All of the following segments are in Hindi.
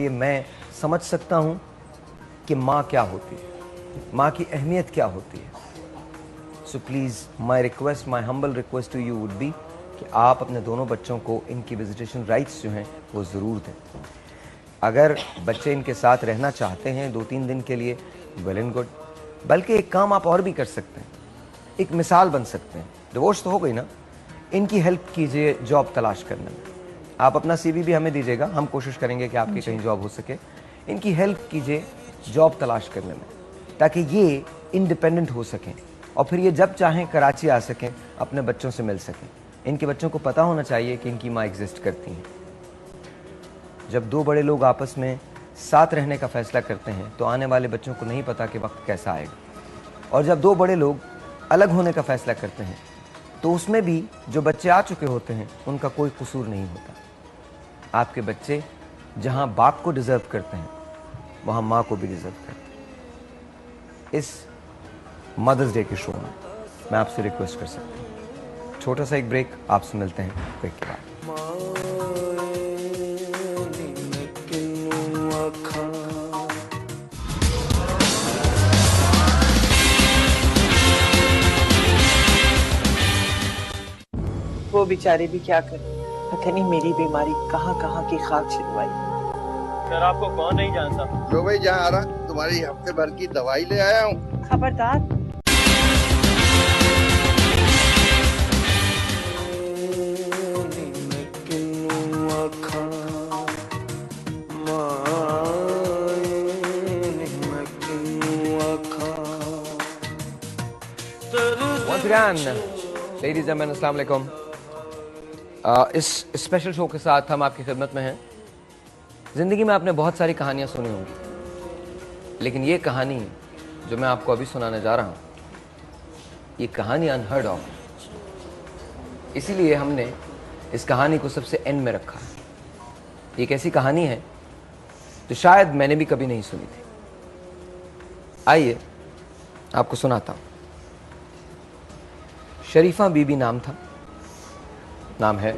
ये मैं समझ सकता हूँ कि माँ क्या होती है, माँ की अहमियत क्या होती है। So please my request, my humble request to you would be कि आप अपने दोनों बच्चों को इनकी विजिटेशन राइट्स जो हैं वो ज़रूर दें। अगर बच्चे इनके साथ रहना चाहते हैं 2-3 दिन के लिए, वेल एंड गुड। बल्कि एक काम आप और भी कर सकते हैं, एक मिसाल बन सकते हैं। डिवोर्स तो हो गई ना, इनकी हेल्प कीजिए जॉब तलाश करने में। आप अपना CV भी हमें दीजिएगा, हम कोशिश करेंगे कि आपकी कहीं जॉब हो सके। इनकी हेल्प कीजिए जॉब तलाश करने में, ताकि ये इंडिपेंडेंट हो सकें और फिर ये जब चाहें कराची आ सकें, अपने बच्चों से मिल सकें। इनके बच्चों को पता होना चाहिए कि इनकी माँ एग्जिस्ट करती हैं। जब दो बड़े लोग आपस में साथ रहने का फैसला करते हैं तो आने वाले बच्चों को नहीं पता कि वक्त कैसा आएगा, और जब दो बड़े लोग अलग होने का फैसला करते हैं तो उसमें भी जो बच्चे आ चुके होते हैं उनका कोई कसूर नहीं होता। आपके बच्चे जहां बाप को डिज़र्व करते हैं वहां माँ को भी डिज़र्व करते हैं। इस मदर्स डे के शो में मैं आपसे रिक्वेस्ट कर सकता हूँ, छोटा सा एक ब्रेक, आपसे मिलते हैं ब्रेक के बाद। वो बेचारे भी क्या करें, पता नहीं मेरी बीमारी कहाँ कहाँ की खाक छिलवाई। सर आपको कौन नहीं जानता। लो भाई, जहाँ आ रहा तुम्हारी हफ्ते भर की दवाई ले आया हूँ। खबरदार। लेडीज एंड जेंटलमैन, अस्सलाम वालेकुम। इस स्पेशल शो के साथ हम आपकी खिदमत में हैं। ज़िंदगी में आपने बहुत सारी कहानियाँ सुनी होंगी, लेकिन ये कहानी जो मैं आपको अभी सुनाने जा रहा हूँ, ये कहानी अनहर्ड ऑफ, इसीलिए हमने इस कहानी को सबसे एंड में रखा है। ये एक ऐसी कहानी है जो शायद मैंने भी कभी नहीं सुनी थी। आइए आपको सुनाता हूँ। शरीफा बीबी नाम था, नाम है।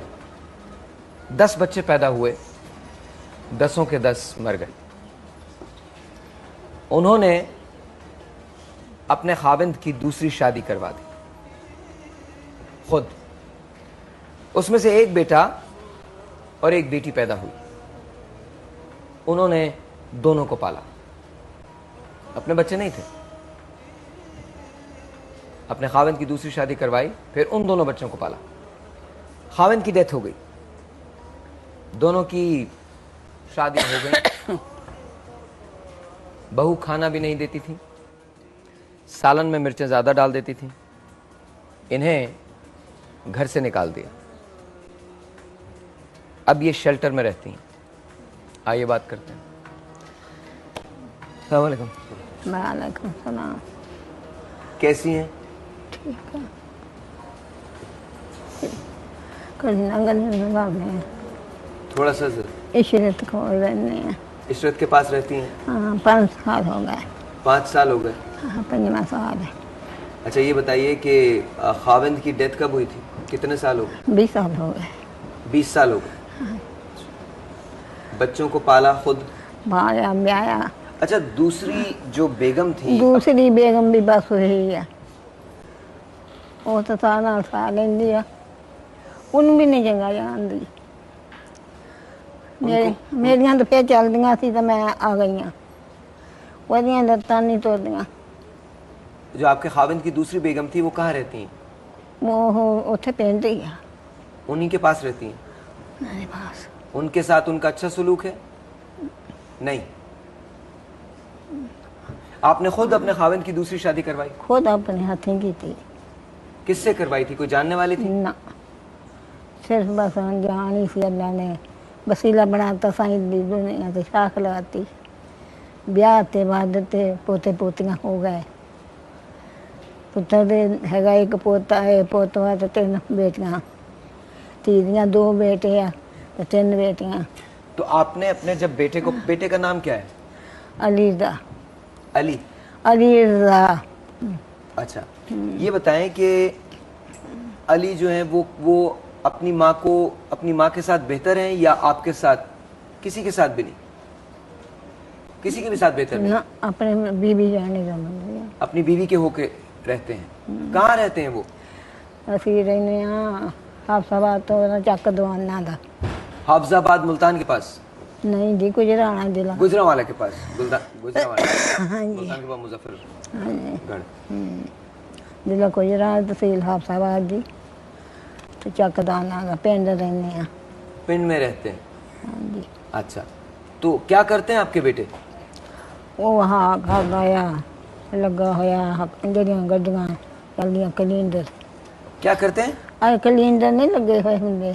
10 बच्चे पैदा हुए, 10 के 10 मर गए। उन्होंने अपने खाविंद की दूसरी शादी करवा दी खुद। उसमें से एक बेटा और एक बेटी पैदा हुई। उन्होंने दोनों को पाला। अपने बच्चे नहीं थे, अपने खाविंद की दूसरी शादी करवाई, फिर उन दोनों बच्चों को पाला। खाविंद की डेथ हो गई, दोनों की शादी हो गई। बहू खाना भी नहीं देती थी, सालन में मिर्चें ज़्यादा डाल देती थी। इन्हें घर से निकाल दिया। अब ये शेल्टर में रहती हैं। आइए बात करते हैं। अस्सलाम वालेकुम। वालेकुम सलाम। कैसी हैं? ठीक है। कुछ थोड़ा सा इशरत को रहने हैं। इशरत के पास रहती हैं? हाँ, 5 साल हो गए। 5 साल हो गए? हाँ, 5वां साल है। अच्छा, ये बताइए कि खाविंद की डेथ कब हुई थी? कितने साल हो गए? 20 साल हो गए। 20 साल हो गए। हाँ। बच्चों को पाला खुद? भाया ब्याया। अच्छा, दूसरी जो बेगम थी? दूसरी बेगम भी बस हुई है, वो तो सारा साल दिया, उन भी नहीं चंगा जान दी। मेरिया तो फिर चल दियां सी तो मैं आ गई हाँ, वह लत्तां नहीं तोड़दियां। जो आपके खाविंद की दूसरी बेगम थी वो कहाँ रहती हैं? वो उत्थे पिंड ही है। उन्हीं के पास रहती हैं? मेरे पास। उनके साथ उनका अच्छा सलूक है? नहीं। आपने खुद अपने खाविंद की दूसरी शादी करवाई? खुद अपने हाथों की थी। किससे करवाई थी? कोई जानने वाली थी? ना, सिर्फ बस जान ही सी, अल्लाह ने वसीला बनाता। साईं दी दुनिया ते शाख लगाती। ब्याह ते बाद ते पोते पोतियां हो गए। पुत्र दे हैगा एक पोता है, पोतवा ते 3 बेटियां, तीदियां 2 बेटे हैं तो 3 बेटियां। तो आपने अपने जब बेटे को, बेटे का नाम क्या है? अलीजा। अली? अलीजा। अच्छा, ये बताएं कि अली जो है वो अपनी माँ के साथ बेहतर हैं या आपके साथ? किसी के साथ भी नहीं? किसी के भी साथ बेहतर नहीं? ना अपने बीबी जाने का मंदिर अपनी बीवी के होके रहते हैं। कहाँ रहते हैं वो? ਅਸੀਂ ਰਹਿੰਦੇ ਆ ਹਾਫਸਾਬਾਦ ਤੋਂ ਨਾ ਚੱਕ ਦਵਾਨਾ ਦਾ हाफजाबाद मुल्तान के पास, ਨਹੀਂ ਜੀ ਗੁਜਰਾਣਾ ਜ਼ਿਲ੍ਹਾ गुजरावाला के पास, गुजरावाला ਹਾਂਜੀ मुल्तान के पास मुजफ्फरगढ़। ਜ਼ਿਲ੍ਹਾ ਗੁਜਰਾਤ ਤਹਿਸੀਲ ਹਾਫਸਾਬਾਦ ਦੀ ਤੇ ਚੱਕ ਦਵਾਨਾ ਦਾ ਪਿੰਡ ਰਹਿੰਦੇ ਆ पिंड में रहते हैं। ਹਾਂਜੀ अच्छा, तो क्या करते हैं आपके बेटे? ਉਹ ਵਹਾਂ ਕਰਦਾ ਆ ਲੱਗਾ ਹੋਇਆ ਜਿਹੜੀਆਂ ਗੱਡੀਆਂ ਚੱਲਦੀਆਂ ਕਲੀਨਰ क्या करते हैं? ਆ ਕਲੀਨਰ ਨਹੀਂ ਲੱਗੇ ਹੋਏ ਹੁੰਦੇ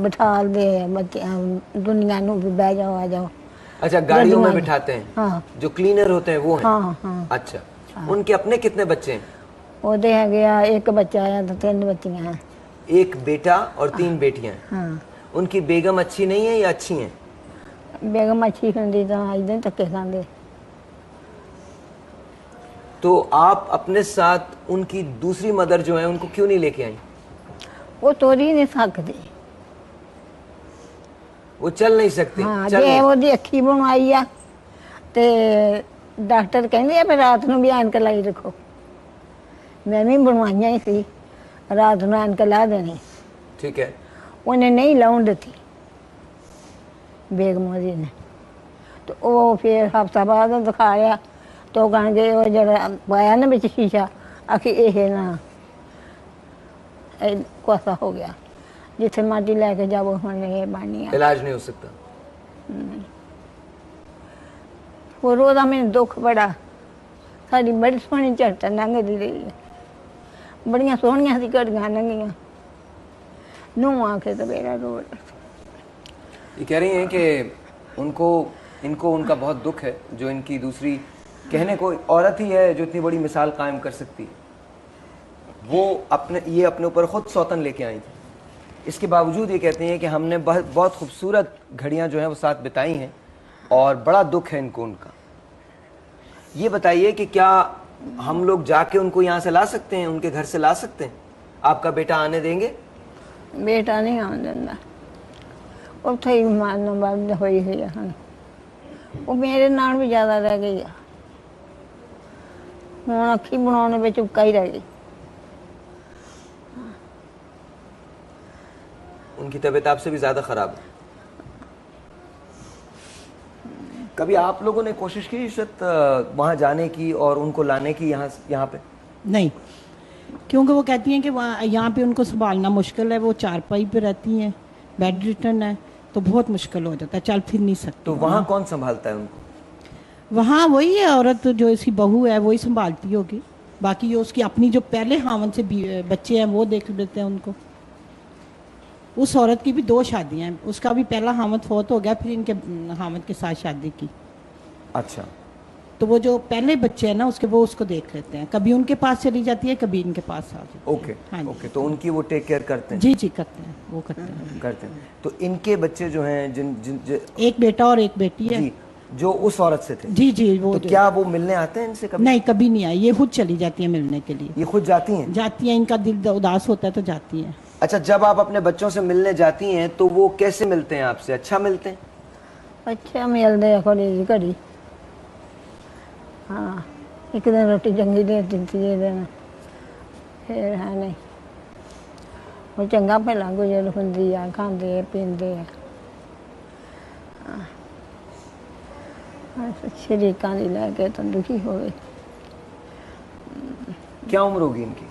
ਬਿਠਾਲਦੇ ਬੱਚਿਆਂ ਦੁਨੀਆ ਨੂੰ ਵੀ ਬਹਿ ਜਾਓ ਆ ਜਾਓ अच्छा, गाड़ियों में गड्डियाँ। बिठाते हैं। हाँ जो क्लीनर होते हैं वो हैं? हाँ हाँ अच्छा, उनके अपने कितने बच्चे हैं? ਉਹਦੇ ਹੈਗੇ ਆ ਇੱਕ ਬੱਚਾ ਆ ਤੇ ਤਿੰਨ ਬੱਚੀਆਂ ਆ एक बेटा और 3 बेटियां हैं। ਹਾਂ उनकी बेगम अच्छी नहीं है या अच्छी हैं? ਬੇਗਮ ਅੱਛੀ ਹੁੰਦੀ ਤਾਂ ਇਦਾਂ ਧੱਕੇ ਖਾਂਦੇ तो आप अपने साथ उनकी दूसरी मदर जो है उनको क्यों नहीं लेके आई? ਉਹ ਤੋਰੀ ਨਹੀਂ ਸਕਦੀ वो चल नहीं सकती? ਹਾਂ चल ਜੇ नहीं। ਉਹਦੀ ਅੱਖੀ ਬਣਵਾਈ ਆ ਤੇ ਡਾਕਟਰ ਕਹਿੰਦੇ ਆ ਵੀ ਰਾਤ ਨੂੰ ਵੀ ਐਨਕ ਲਾਈ ਰੱਖੋ ਮੈਂ ਵੀ ਬਣਵਾਈਆਂ ਹੀ ਸੀ ਰਾਤ ਨੂੰ ਐਨਕ ਲਾ ਦੇਣੀ ठीक है। ਉਹਨੇ ਨਹੀਂ ਲਾਉਣ ਦਿੱਤੀ ਬੇਗਮ ਉਹਦੀ ਨੇ ਤੇ ਉਹ ਫਿਰ ਹਫ਼ਤਾ ਬਾਅਦ ਦਿਖਾਇਆ ਤੇ ਉਹ ਕਹਿੰਦੇ ਉਹ ਜਿਹੜਾ ਪਾਇਆ ਨਾ ਵਿੱਚ ਸ਼ੀਸ਼ਾ ਆਖੀ ਇਹ ਨਾ ਇਹ ਕੋਸਾ ਹੋ ਗਿਆ ਜਿੱਥੇ ਮਾਟੀ ਲੈ ਕੇ ਜਾਵੋ ਹੁਣ ਇਹ ਬਾਣੀ ਆ इलाज नहीं हो सकता? ਹੋਰ ਉਹਦਾ ਮੈਨੂੰ ਦੁੱਖ ਬੜਾ ਸਾਡੀ ਬੜੀ ਸੋਹਣੀ ਝੱਟ ਲੰਘਦੀ ਰਹੀ ਹੈ ਬੜੀਆਂ ਸੋਹਣੀਆਂ ਸੀ ਘੜੀਆਂ ਲੰਘੀਆਂ ਨੂੰ ਆ ਕੇ ਤੇ ਮੇਰਾ ਰੋਡ ये कह रही हैं कि इनको उनका बहुत दुख है जो इनकी दूसरी कहने को औरत ही है जो इतनी बड़ी मिसाल कायम कर सकती है। वो ये अपने ऊपर खुद सौतन लेके आई थी। इसके बावजूद ये कहती हैं कि हमने बहुत खूबसूरत घड़ियां जो हैं वो साथ बिताई हैं और बड़ा दुख है इनको उनका। ये बताइए कि क्या हम लोग जाके उनको यहाँ से ला सकते हैं, उनके घर से ला सकते हैं? आपका बेटा आने देंगे? ਬੇਟਾ ਨਹੀਂ ਆਉਣ ਦਿੰਦਾ ਉੱਥੇ ਹੀ ਮਾਰਨ ਬੰਦ ਹੋਈ ਹੋਈ ਆ ਹੁਣ ਉਹ ਮੇਰੇ ਨਾਲ ਵੀ ਜ਼ਿਆਦਾ ਰਹਿ ਗਈ ਆ ਹੁਣ ਅੱਖੀ ਬਣਾਉਣ ਵਿੱਚ ਉੱਕਾ ਹੀ ਰਹਿ ਗਈ उनकी तबीयत आपसे भी ज्यादा खराब है। कभी आप लोगों ने कोशिश की इशरत वहां जाने की और उनको लाने की यहाँ पे? नहीं, क्योंकि वो कहती हैं कि वहाँ यहाँ पे उनको संभालना मुश्किल है, वो चारपाई पे रहती हैं, बेड रिटर्न है तो बहुत मुश्किल हो जाता है, चल फिर नहीं सकते। तो वहाँ कौन संभालता है उनको? वहाँ वही है औरत जो इसकी बहू है वही संभालती होगी, बाकी जो उसकी अपनी जो पहले हावन से बच्चे हैं वो देख लेते हैं उनको। उस औरत की भी 2 शादियाँ हैं, उसका भी पहला हामद फौत हो गया, फिर इनके हामद के साथ शादी की। अच्छा, तो वो जो पहले बच्चे हैं ना उसके वो उसको देख लेते हैं, कभी उनके पास चली जाती है कभी इनके पास आ जाती है। ओके हाँ जी। ओके, तो उनकी वो टेक केयर करते हैं? जी जी करते हैं, वो करते हैं। करते हैं। तो इनके बच्चे जो हैं एक बेटा और एक बेटी है जी, जो उस औरत से थे? जी जी। वो तो क्या वो मिलने आते हैं इनसे कभी? नहीं, कभी नहीं आई, ये खुद चली जाती है मिलने के लिए। ये खुद जाती हैं? जाती है, इनका दिल उदास होता है तो जाती है। अच्छा, जब आप अपने बच्चों से मिलने जाती हैं तो वो कैसे मिलते हैं आपसे? अच्छा मिलते हैं? ਅੱਛਾ ਮਿਲਦੇ ਆ ਕੋਲੇ ਜੀ ਘੜੀ ਹਾਂ ਇੱਕ ਦਿਨ ਰੋਟੀ ਚੰਗੀ ਦੇ ਦਿੱਤੀ ਇਹ ਦਿਨ ਫਿਰ ਹੈ ਨਹੀਂ ਉਹ ਚੰਗਾ ਭਲਾ ਗੁਜ਼ਰ ਹੁੰਦੀ ਆ ਖਾਂਦੇ ਆ ਪੀਂਦੇ ਆ ਸ਼ਰੀਕਾਂ ਦੀ ਲੈ ਕੇ ਤਾਂ ਦੁਖੀ ਹੋਵੇ क्या उम्र होगी इनकी?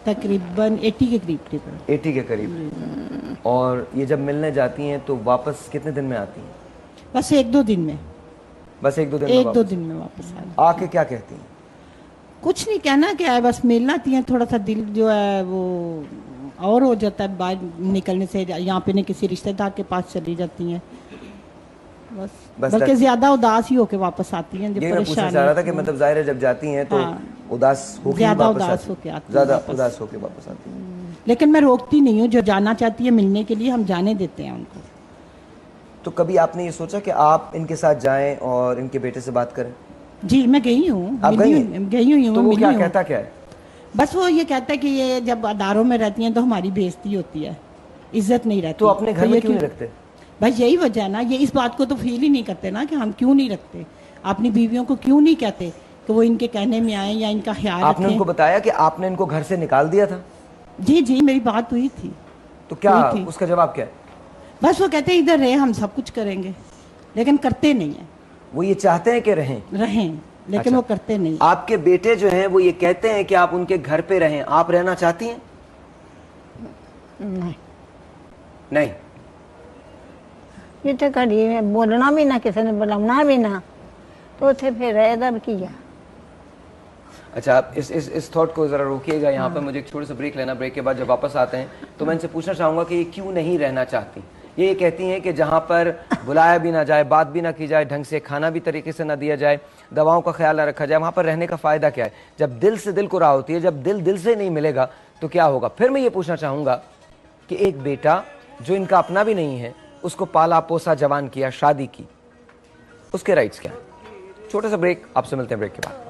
तकरीबन 80 के करीब 80 के करीब। और ये जब मिलने जाती हैं तो वापस कितने दिन में आती हैं? बस 1-2 दिन में, बस 1-2 दिन में 1-2 वापस? दिन में वापस आ जाती। आके क्या कहती हैं? कुछ नहीं कहना क्या है, बस मिलना आती हैं, थोड़ा सा दिल जो है वो और हो जाता है बाहर निकलने से, यहाँ पे नहीं किसी रिश्तेदार के पास चली जाती हैं बस बल्कि ज्यादा उदास ही होके वापस आती हैं। जब ये मैं पूछना चाह रहा था कि मतलब जाहिर है जब जाती हैं तो हाँ, उदास होके ज्यादा वापस उदास आती होके हैं। आती हैं ज्यादा वापस। उदास होके वापस आती हैं। लेकिन मैं रोकती नहीं हूँ, जो जाना चाहती है मिलने के लिए हम जाने देते हैं उनको। तो कभी आपने ये सोचा कि आप इनके साथ जाएं और इनके बेटे से बात करें? जी मैं गई हूँ, आप गई हुई हूँ। तो वो मिली क्या हूँ। कहता क्या है? बस वो ये कहता है कि ये जब अदारों में रहती हैं तो हमारी बेइज्जती होती है, इज्जत नहीं रहती। तो अपने घर में क्यों नहीं रखते? भाई यही वजह है ना, ये इस बात को तो फील ही नहीं करते ना कि हम क्यों नहीं रखते, अपनी बीवियों को क्यों नहीं कहते कि वो इनके कहने में आए या इनका ख्याल आपने रखें। उनको बताया कि आपने इनको घर से निकाल दिया था? जी जी, मेरी बात हुई थी। तो क्या हुई थी। उसका जवाब क्या है? बस वो कहते हैं इधर रहे, हम सब कुछ करेंगे, लेकिन करते नहीं है। वो ये चाहते हैं कि रहें, लेकिन अच्छा। वो करते नहीं। आपके बेटे जो हैं वो ये कहते हैं कि आप उनके घर पे रहें, आप रहना चाहती हैं? नहीं, नहीं। जिथे घड़ी बोलना भी ना, किसी ने बुलाना भी ना, तो उथे फिर रहदा भी किया। अच्छा, आप इस थॉट को जरा रोकिएगा यहाँ पे, मुझे एक छोटा सा ब्रेक लेना। ब्रेक के बाद जब वापस आते हैं तो मैं इनसे पूछना चाहूंगा कि ये क्यों नहीं रहना चाहती। ये कहती हैं कि जहाँ पर बुलाया भी ना जाए, बात भी ना की जाए, ढंग से खाना भी तरीके से ना दिया जाए, दवाओं का ख्याल ना रखा जाए, वहाँ पर रहने का फ़ायदा क्या है? जब दिल से दिल को राह होती है, जब दिल दिल से नहीं मिलेगा तो क्या होगा? फिर मैं ये पूछना चाहूँगा कि एक बेटा जो इनका अपना भी नहीं है, उसको पाला पोसा जवान किया, शादी की, उसके राइट्स क्या है? छोटा सा ब्रेक, आपसे मिलते हैं ब्रेक के बाद।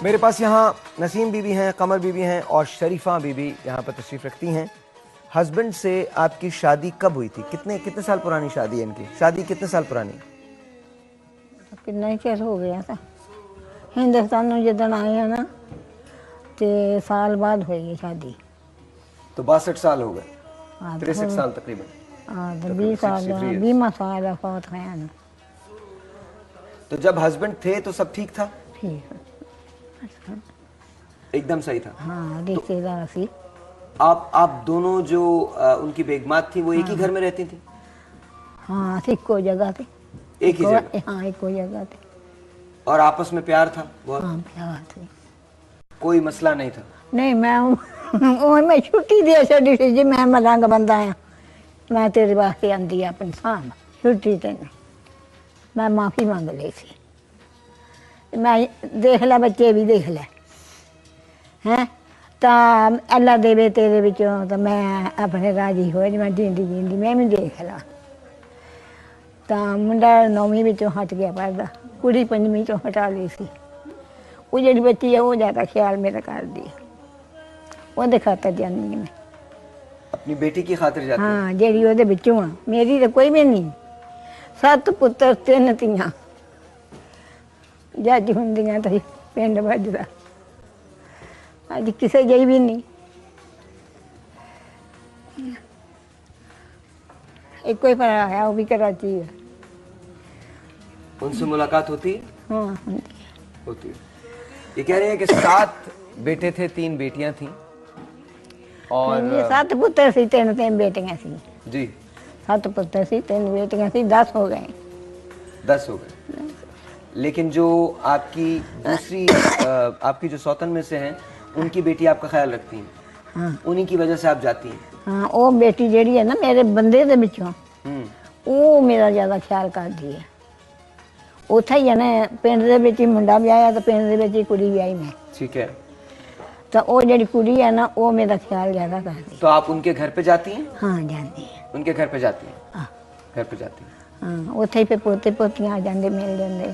मेरे पास यहाँ नसीम बीबी हैं, कमर बीबी हैं और शरीफा बीबी यहाँ पर तशरीफ़ रखती हैं। हस्बैंड से आपकी शादी कब हुई थी? कितने साल पुरानी शादी है इनकी? शादी कितने साल पुरानी? कितना ही चिर हो गया था। हिंदुस्तान में जिदन आए हैं ना, तो साल बाद हुई शादी। तो 62 साल हो गए, हाँ, 63 साल तकरीबन। हाँ, तो 20 साल 20 साल फौत है ना। तो जब हस्बैंड थे तो सब ठीक था, ठीक, एकदम सही था? हाँ, रिश्तेदार सी। आप दोनों जो उनकी बेगमात थी वो एक ही घर में रहती थी? हाँ, इको जगह थी। एक ही जगह? हाँ, इको जगह थी। और आपस में प्यार था बहुत? हाँ, प्यार थी, कोई मसला नहीं था? नहीं, मैं छुट्टी दे छड़ी सी जी, मैं मलंग बंदा आ, मैं तेरे वास्ते आंदी अपनी साम छुट्टी तेन, मैं माफ़ी मंग ली थी। मैं देख लै, बच्चे भी देख लै हैं, तो अल्लाह देवे तेरे विचों, तो मैं अपने राजी हो, मैं जींदी जींदी मैं भी देख ला। तो मुंडा 9वीं विचों हट गया पढ़दा, कुड़ी 5वीं चों हटा ली सी। वो जी बच्ची है वो ज़्यादा ख्याल मेरा कर दी, वो खातर जानी मैं अपनी बेटी की खातिर जाती? हाँ, जी वो बिचों आ, मेरी तो कोई भी नहीं। 7 पुत्र 3 धीआं, जज होंदियां तो पिंड बजदा, अज किसे गई भी नहीं। एक कोई भरा है, वो भी कराची है। उनसे मुलाकात होती है? हाँ, होती है। ये कह रहे हैं कि 7 बेटे थे, 3 बेटियां थीं और 7 पुत्र सी, 3 बेटियां सी जी। 7 पुत्र सी, 3 बेटियां सी, 10 हो गए। 10 हो गए। लेकिन जो आपकी दूसरी आपकी जो सौतन में से हैं, उनकी बेटी आपका ख्याल रखती हैं? हाँ, उन्हीं की वजह से आप जाती हैं? हाँ, वो बेटी जी है ना मेरे बंदे दे विचों, वो मेरा ज़्यादा ख्याल करती है। उत्थे ही है ना, पिंड दे विच ही मुंडा ब्याया, तो पिंड दे विच ही कुड़ी ब्याई मैं। ठीक है। तो वो जी कुड़ी है ना, वो मेरा ख्याल ज़्यादा करती है। तो आप उनके घर पे जाती हैं? हाँ, जाती है। उनके घर पे जाती हैं? हाँ, घर पे जाती हैं। हाँ, उत्थे ही फिर पोते पोतियां आ जाते, मिल जाते।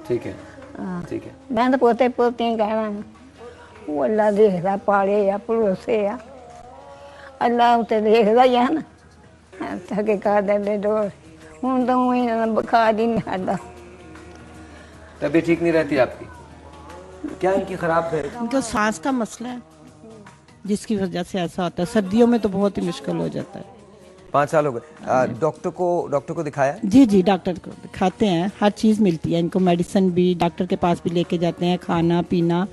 ठीक है, हाँ, ठीक है। मैं तो पोते पोतियां कहना, वो अल्लाह देखदा, पाले आ पड़ोसे आ, अल्लाह उत्ते देखदा ही है ना, थके कर देंदे डोर। हुण तो उइयां बुखार ही नहीं हटदा। तबीयत ठीक नहीं रहती आपकी? क्या इनकी खराब है? इनको सांस का मसला है, जिसकी वजह से ऐसा होता है। सर्दियों में तो बहुत ही मुश्किल हो जाता है। 5 साल हो गए। डॉक्टर को दिखाया? जी जी, डॉक्टर को दिखाते हैं, हर चीज़ मिलती है इनको, मेडिसिन भी डॉक्टर के पास भी लेके जाते हैं, खाना पीना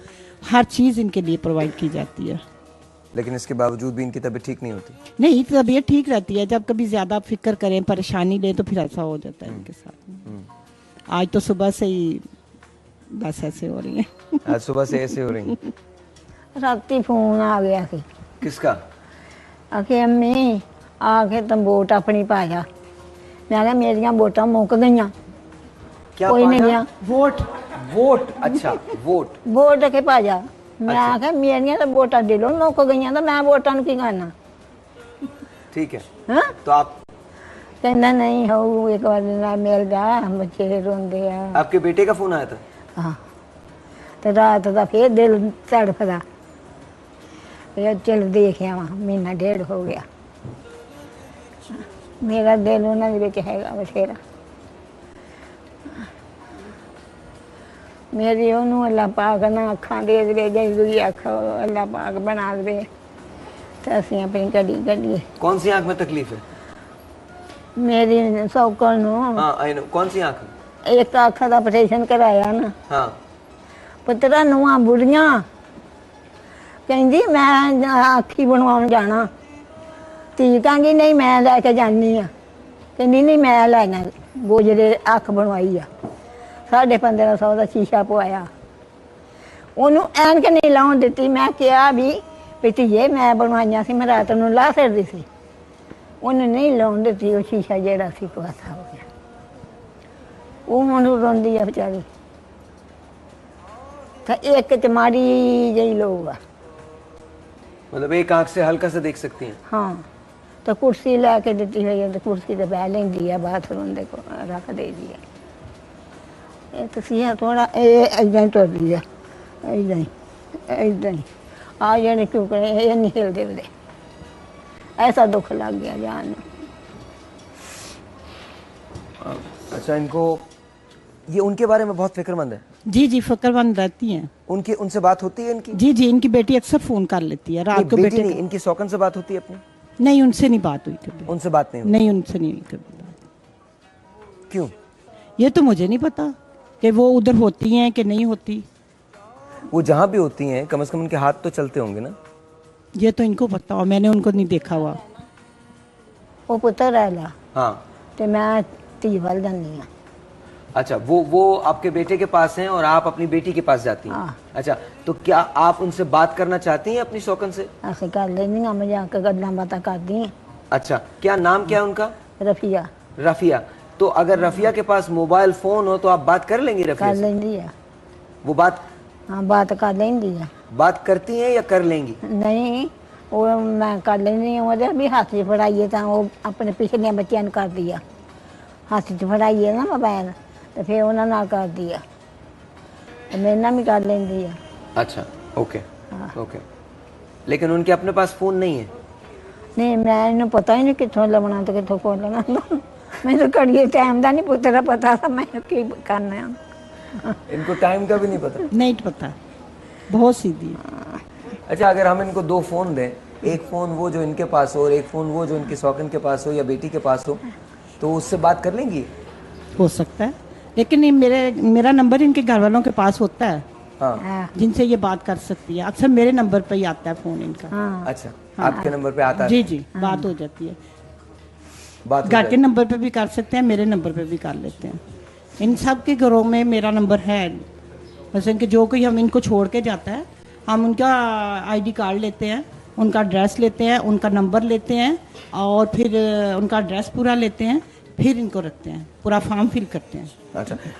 हर चीज़ इनके लिए प्रोवाइड की जाती है। लेकिन इसके बावजूद भी इनकी तबीयत ठीक नहीं होती? नहीं, तबीयत ठीक रहती है। जब कभी ज़्यादा फिक्र करें, परेशानी लें, तो फिर ऐसा हो जाता है इनके साथ। आज तो सुबह से ही बस ऐसे हो रही है। आज सुबह से ऐसे हो रही हैं? राती फोन आ गया कि किसका? आखे अम्मी आके तुम वोट अपनी पा जा। मैं कहा मेरिया वोटां मुक गई, क्या कोई नहीं पाना? गया। वोट वोट, अच्छा वोट। वोट के पाजा मैं आख्या मेरियां तो वोटां दिलों मुक गईयां तो मैं वोटां नूं की करना। ठीक है, हाँ तो आप कहना नहीं हो एक बार ना मिल जा बच्चे रोंदे आ। आपके बेटे का फोन आया था? हाँ तो रात का फिर दिल तड़फदा, फिर चल देख आवा, महीना डेढ़ हो गया। मेरा दिल उन्होंने विच हैगा बथेरा। मेरी ओनू अल्लाह पाक ना अखा दे दे, जरूरी अख अल्लाह पाक बना दे तो असीं अपनी कड़ी कड़िए। कौन सी आंख में तकलीफ है? मेरी सौकल नू हाँ आई नो, कौन सी आंख? एक अख का ऑपरेशन कराया ना हाँ पुत्रा नुआ बुढ़ियां कहती मैं अखी बनवाउण जाना, धी कहंगी नहीं मैं लैके जानी आ, कहंदी नहीं मैं लैना गोजरे अख बनवाई आ, 1550 का शीशा पवाया, ओनू ऐनक नहीं लाउण दित्ती। मैं कहा भी धीए मैं बनवाइयां सी, मैं रात नूं ला सकदी सी, उन्हें नहीं लाउण दित्ती, वो शीशा जेड़ा सी पासा हो गया। वो हुण रोंदी आ बेचारी। तो एक च माड़ी जी लोग आ, मतलब एक आंख से हल्का से देख सकती हैं? हाँ तो कुर्सी लैके दित्ती हुई है, तो कुर्सी ते बह लैंदी है, बाथरूम दे रख दे दी है। ये तो सीहा थोड़ा इदां ही तुरदी है, इदां ही आ जाने क्यों करे, ये नहीं हिलदे हुंदे। ऐसा दुख लग गया जान नूं। अच्छा, इनको ये उनके बारे में बहुत फिक्रमंद है? जी जी फिक्रमंद रहती हैं। उनकी उनसे बात होती है इनकी? जी जी इनकी बेटी अक्सर फोन कर लेती है रात को। बेटी बेटे नहीं, इनकी सौकन से बात होती है अपनी? नहीं उनसे नहीं बात हुई कभी। उनसे बात नहीं हुई? नहीं उनसे नहीं हुई कभी बात। क्यों? ये तो मुझे नहीं पता कि वो उधर होती हैं कि नहीं होती। वो जहाँ भी होती हैं कम से कम उनके हाथ तो चलते होंगे ना? ये तो इनको पता हो, मैंने उनको नहीं देखा हुआ। वो पुत्र रहला हाँ। तो मैं धी वल जानी हाँ। अच्छा, वो आपके बेटे के पास हैं और आप अपनी बेटी के पास जाती हैं? हाँ। अच्छा, तो क्या आप उनसे बात करना चाहती हैं अपनी सौकन से? असें कर लैंदी हाँ, मजाक गल्लां बातां करदी हाँ। अच्छा, क्या नाम क्या है उनका? रफिया। रफिया। तो अगर रफिया के पास मोबाइल फोन हो तो आप बात कर लेंगी रफिया कर से? लैंदी है। वो बात हाँ बात कर लैंदी है। बात करती हैं या कर लेंगी? नहीं वो मैं कर लैंदी हाँ, ओहदे भी हत्थ च फड़ाइए तो वो अपने पिछले बच्चों ने कर दिया, हत्थ च फड़ाइए ना मोबाइल तो फिर उन्होंने नाल कर दिया, तो मेरे नाल भी कर लैंदी है। अच्छा, ओके ओके। लेकिन उनके अपने पास फोन नहीं है? नहीं मैं इन्हें पता ही नहीं कितों लवना तो कितों खोलना। मैं तो कड़िए टाइम का नहीं पुत्रा पता था मैं की करना है। इनको टाइम का भी नहीं पता? नहीं पता, बहुत सीधी है। अच्छा, अगर हम इनको 2 फोन दें, एक फोन वो जो इनके पास हो और एक फोन वो जो इनकी सौकन के पास हो या बेटी के पास हो, तो उससे बात कर लेंगी? हो सकता है, लेकिन ये मेरा नंबर इनके घर वालों के पास होता है। हाँ। हाँ जिनसे ये बात कर सकती है। अक्सर मेरे नंबर पर ही आता है फोन इनका। हाँ अच्छा, आपके नंबर पे आता है? जी जी बात हो जाती है। बात हो घर के जाए। नंबर पे भी कर सकते हैं, मेरे नंबर पे भी कर लेते हैं। इन सब के घरों में मेरा नंबर है। वैसे कि जो कोई हम इनको छोड़ के जाता है, हम उनका आईडी कार्ड लेते हैं, उनका एड्रेस लेते हैं, उनका नंबर लेते हैं और फिर उनका एड्रेस पूरा लेते हैं, फिर इनको रखते हैं, पूरा फॉर्म फिल करते हैं।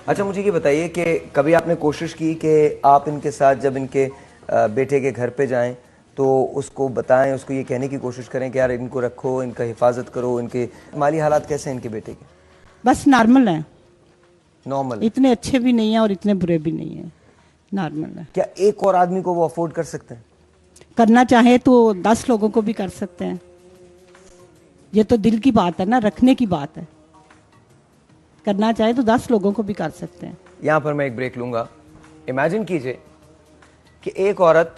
अच्छा, मुझे ये बताइए कि कभी आपने कोशिश की कि आप इनके साथ जब इनके बेटे के घर पे जाएं तो उसको बताएं, उसको ये कहने की कोशिश करें कि यार इनको रखो, इनका हिफाजत करो? इनके माली हालात कैसे हैं इनके बेटे के? बस नॉर्मल है, नॉर्मल? इतने अच्छे भी नहीं है और इतने बुरे भी नहीं है, नॉर्मल है। क्या एक और आदमी को वो अफोर्ड कर सकते हैं? करना चाहे तो 10 लोगों को भी कर सकते हैं। ये तो दिल की बात है ना, रखने की बात है। करना चाहे तो 10 लोगों को भी कर सकते हैं। यहाँ पर मैं एक ब्रेक लूंगा। इमेजिन कीजिए कि एक औरत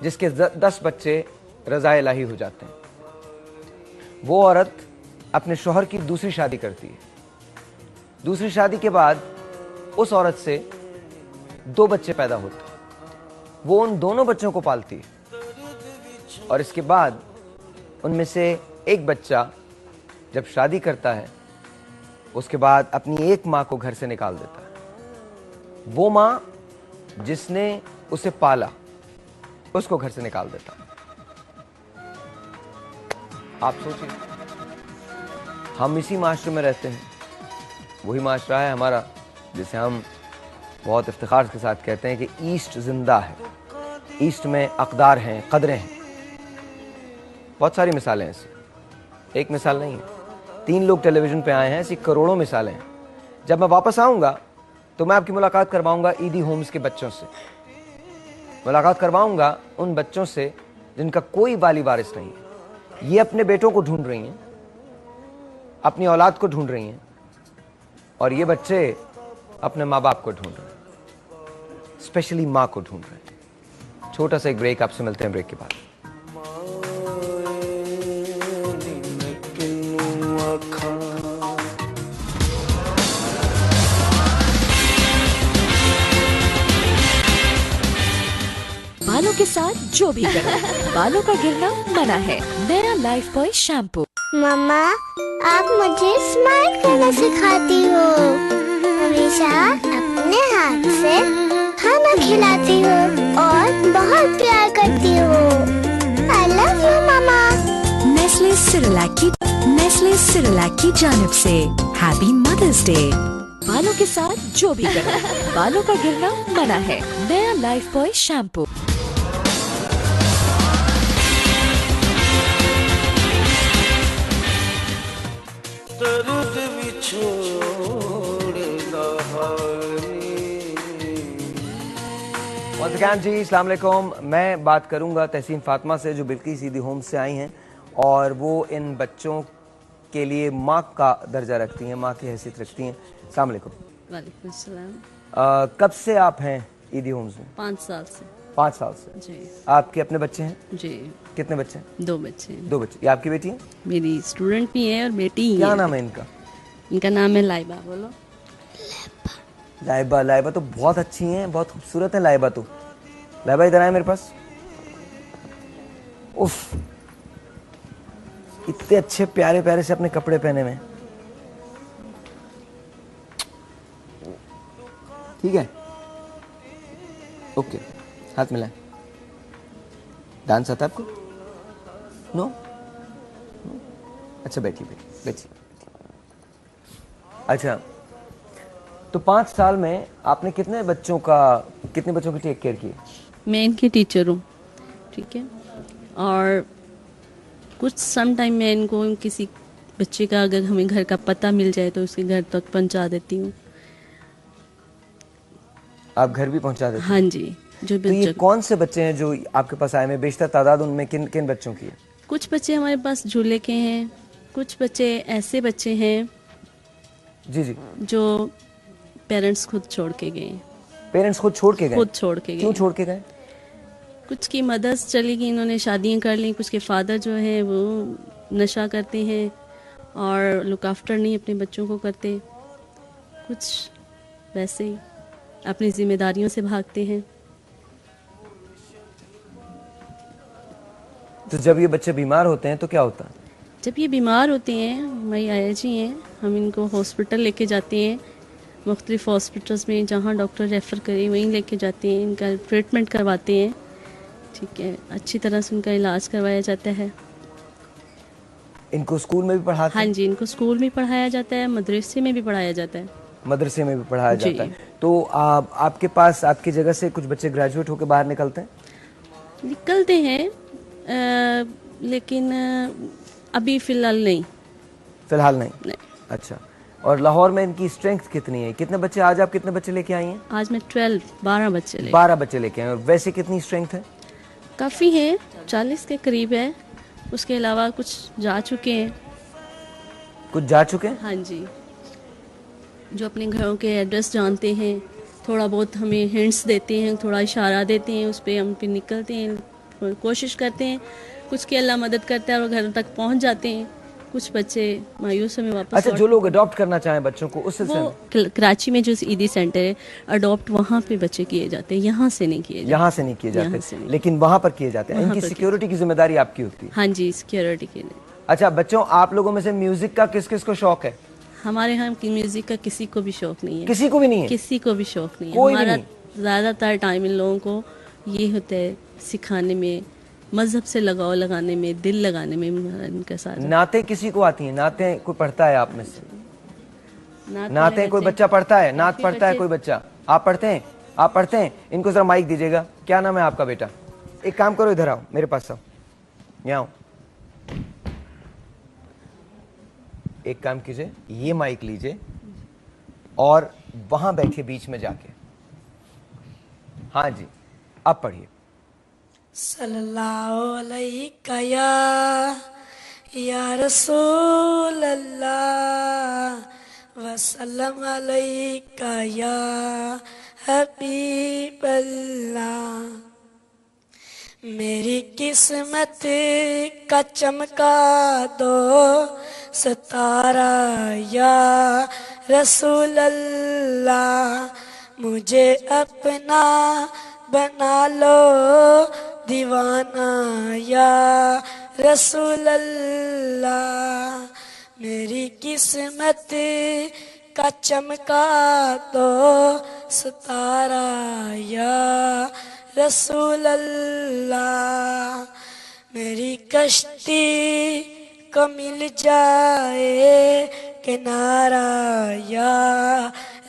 जिसके 10 बच्चे रज़ा इलाही हो जाते हैं, वो औरत अपने शौहर की दूसरी शादी करती है। दूसरी शादी के बाद उस औरत से 2 बच्चे पैदा होते हैं। वो उन दोनों बच्चों को पालती है और इसके बाद उनमें से एक बच्चा जब शादी करता है, उसके बाद अपनी एक माँ को घर से निकाल देता है। वो माँ जिसने उसे पाला, उसको घर से निकाल देता है। आप सोचिए, हम इसी माशरे में रहते हैं। वही माशरा है हमारा जिसे हम बहुत इफ्तिखार के साथ कहते हैं कि ईस्ट जिंदा है, ईस्ट में अक़दार हैं, कदरें हैं। बहुत सारी मिसालें हैं ऐसी, एक मिसाल नहीं है। 3 लोग टेलीविज़न पे आए हैं, ऐसी करोड़ों मिसालें हैं। जब मैं वापस आऊँगा तो मैं आपकी मुलाकात करवाऊँगा ईदी होम्स के बच्चों से, मुलाकात करवाऊँगा उन बच्चों से जिनका कोई वाली वारिस नहीं है। ये अपने बेटों को ढूंढ रही हैं, अपनी औलाद को ढूंढ रही हैं, और ये बच्चे अपने माँ बाप को ढूंढ रहे हैं, स्पेशली माँ को ढूंढ रहे हैं। छोटा सा एक ब्रेक, आपसे मिलते हैं ब्रेक के बाद। बालों के साथ जो भी करो, बालों का गिरना मना है। नया लाइफ बॉय शैम्पू। मम्मा, आप मुझे स्माइल करना सिखाती हो, हमेशा अपने हाथ से खाना खिलाती हो और बहुत प्यार करती हो। I love you mamma. Nestle Cerelac की जानिब से हैप्पी मदर्स डे। बालों के साथ जो भी करो, बालों का गिरना मना है। नया लाइफ बॉय शैम्पू। जी अस्सलाम वालेकुम। मैं बात करूंगा तहसीन फातिमा से, जो बिल्किस ईदी होम से आई हैं और वो इन बच्चों के लिए माँ का दर्जा रखती हैं, माँ की हैसियत रखती हैं। अस्सलाम वालेकुम। वालेकुम सलाम। कब से आप हैं ईदी होम्स में? 5 साल से। 5 साल से जी। आपके अपने बच्चे हैं? जी। कितने बच्चे हैं? 2 बच्चे हैं। 2 बच्चे। ये आपकी बेटी है? मेरी स्टूडेंट भी है और बेटी ही क्या है। नाम है इनका? इनका नाम है लाइबा। बोलो। लाइबा। लाइबा तो बहुत अच्छी हैं, बहुत खूबसूरत है लाइबा तो। लाइबा इधर आए मेरे पास। उफ, इतने अच्छे प्यारे प्यारे से अपने कपड़े पहने हुए। ठीक है, ओके, हाथ मिलाएं। डांस आता है आपको? नो? अच्छा बैठिए बैठिए। अच्छा, तो 5 साल में आपने कितने बच्चों की टेक केयर की? मैं इनकी टीचर हूँ, ठीक है। और कुछ सम टाइम मैं इनको किसी बच्चे का अगर हमें घर का पता मिल जाए तो उसके घर तक पहुँचा देती हूँ। आप घर भी पहुँचा देती हैं? हाँ जी। जो तो ये कौन से बच्चे हैं जो आपके पास आए हैं? बेशतर तादाद उनमें किन किन बच्चों की है? कुछ बच्चे हमारे पास झूले के हैं, कुछ बच्चे ऐसे बच्चे हैं जी जी, जो पेरेंट्स खुद छोड़ के गए। पेरेंट्स खुद छोड़ के गए? खुद छोड़ के गए। क्यों छोड़ के गए? कुछ की मदर्स चली गई, इन्होंने शादियां कर ली। कुछ के फादर जो है वो नशा करते हैं और लुक आफ्टर नहीं अपने बच्चों को करते। कुछ वैसे ही अपनी जिम्मेदारियों से भागते हैं। तो जब ये बच्चे बीमार होते हैं तो क्या होता है? जब ये बीमार होते हैं, हमारी आया जी हैं, हम इनको हॉस्पिटल लेके जाते हैं, मुख्तलिफ हॉस्पिटल्स में जहाँ डॉक्टर रेफ़र करे वहीं लेके जाते हैं, इनका ट्रीटमेंट करवाते हैं, ठीक है। अच्छी तरह से उनका इलाज करवाया जाता है। इनको स्कूल में भी पढ़ाते हैं? हाँ जी, इनको स्कूल में पढ़ाया जाता है, मदरसे में भी पढ़ाया जाता है। मदरसे में भी पढ़ाया जाता है। तो आपके पास, आपकी जगह से कुछ बच्चे ग्रेजुएट होकर बाहर निकलते हैं? निकलते हैं, लेकिन अभी फ़िलहाल नहीं। फिलहाल नहीं। अच्छा, और लाहौर में इनकी स्ट्रेंथ कितनी है? कितने बच्चे आज आप कितने बच्चे लेके आई हैं? आज मैं 12 बच्चे लेके। 12 बच्चे लेके आए। और वैसे कितनी स्ट्रेंथ है? काफ़ी है, 40 के करीब है। उसके अलावा कुछ जा चुके हैं। कुछ जा चुके हैं? हाँ जी, जो अपने घरों के एड्रेस जानते हैं, थोड़ा बहुत हमें हिंट्स देते हैं, थोड़ा इशारा देते हैं, उस पर हम फिर निकलते हैं, कोशिश करते हैं। कुछ की अल्लाह मदद करता है और घर तक पहुंच जाते हैं। कुछ बच्चे मायूस में वापस। अच्छा, जो लोग अडॉप्ट करना चाहें बच्चों को, उस सिलसिले में कराची में जो ईदी सेंटर है, अडॉप्ट वहाँ पे बच्चे किए जाते हैं, यहाँ से नहीं किए जाते। यहाँ से नहीं किए जाते, लेकिन वहाँ पर किए जाते हैं। इनकी सिक्योरिटी की जिम्मेदारी आपकी होती है? हाँ जी, सिक्योरिटी के लिए। अच्छा बच्चों, आप लोगों में से म्यूजिक का किस किस को शौक है? हमारे यहाँ की म्यूजिक का किसी को भी शौक नहीं है। किसी को भी नहीं है? किसी को भी शौक नहीं है। कोई हमारा ज्यादातर टाइम इन लोगों को ये होता है सिखाने में, मजहब से लगाव लगाने में, दिल लगाने में इनका साथ। नाते किसी को आती हैं? नाते कोई पढ़ता है आप में से? नाते कोई बच्चा पढ़ता है? नात पढ़ता है कोई बच्चा? आप पढ़ते हैं? आप पढ़ते हैं? इनको जरा माइक दीजिएगा। क्या नाम है आपका बेटा? एक काम करो, इधर आओ, मेरे पास आओ, यहाँ आओ। एक काम कीजिए, ये माइक लीजिए और वहां बैठिए बीच में जाके। हाँ जी, अब पढ़िए। सल्लल्लाहु अलैहि या रसूल अल्लाह वसल्लम अलैका या हबीब अल्लाह। मेरी किस्मत का चमका दो सितारा या रसूल अल्लाह, मुझे अपना बना लो दीवाना या रसूल अल्लाह। मेरी किस्मत का चमका दो सितारा या रसूल अल्लाह। मेरी कश्ती को मिल जाए किनारा या